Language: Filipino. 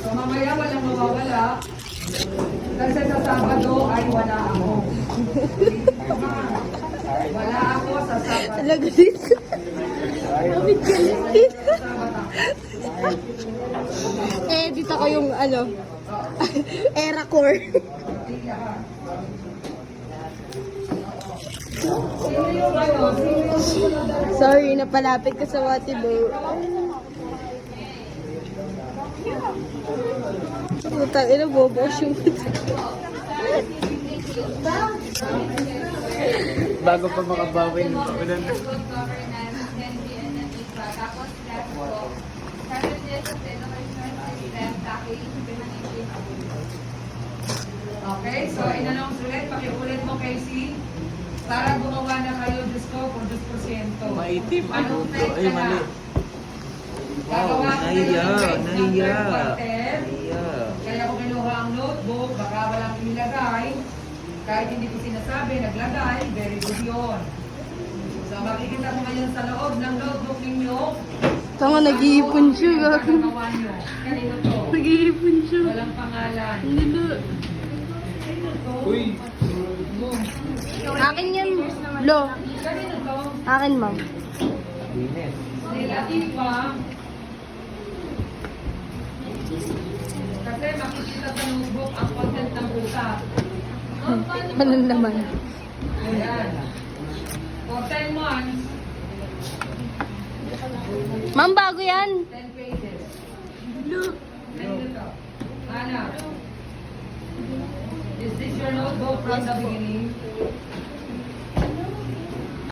So mamaya walang mawawala. Kasi sa Sabado ay wala ako. Wala ako sa Sabado. Talaga dito. Kapit ka lang. Eh, dito ko yung ano. Era core. Sorry, napalapit ka sa Watibo. Putang ina, bobo yung Bago pa makabawi ng kapilan. Okay, so in-announce ulit, pakiulit mo Casey. Para gumawa na kayo, Diyos ko, kung 2%. Maitim ang Anong luto. type Ay, ka mali. na? Wow, Gagawa ko kayo nahiya, ng page number nahiya. quarter. Nahiya. Kaya ko kinuha ang notebook, baka walang inilagay. Kahit hindi ko sinasabi, naglagay, very good yun. So makikita ko ngayon sa loob ng notebook ninyo. Tanga, nag-iipon siya. Gagawa nyo. Kanino to? Nag-iipon siya. Walang pangalan. Hindi na. Kanino to? Uy! Akin yan. Lo. Kanino to? Akin, ma'am. Venus. Relatiba. Kasi makikita sa notebook ang content ng usap. Manan naman. Ayan. For 10 months, Ma'am, bago yan. 10 pages. Kanino to? Ana. Is this your notebook from the beginning?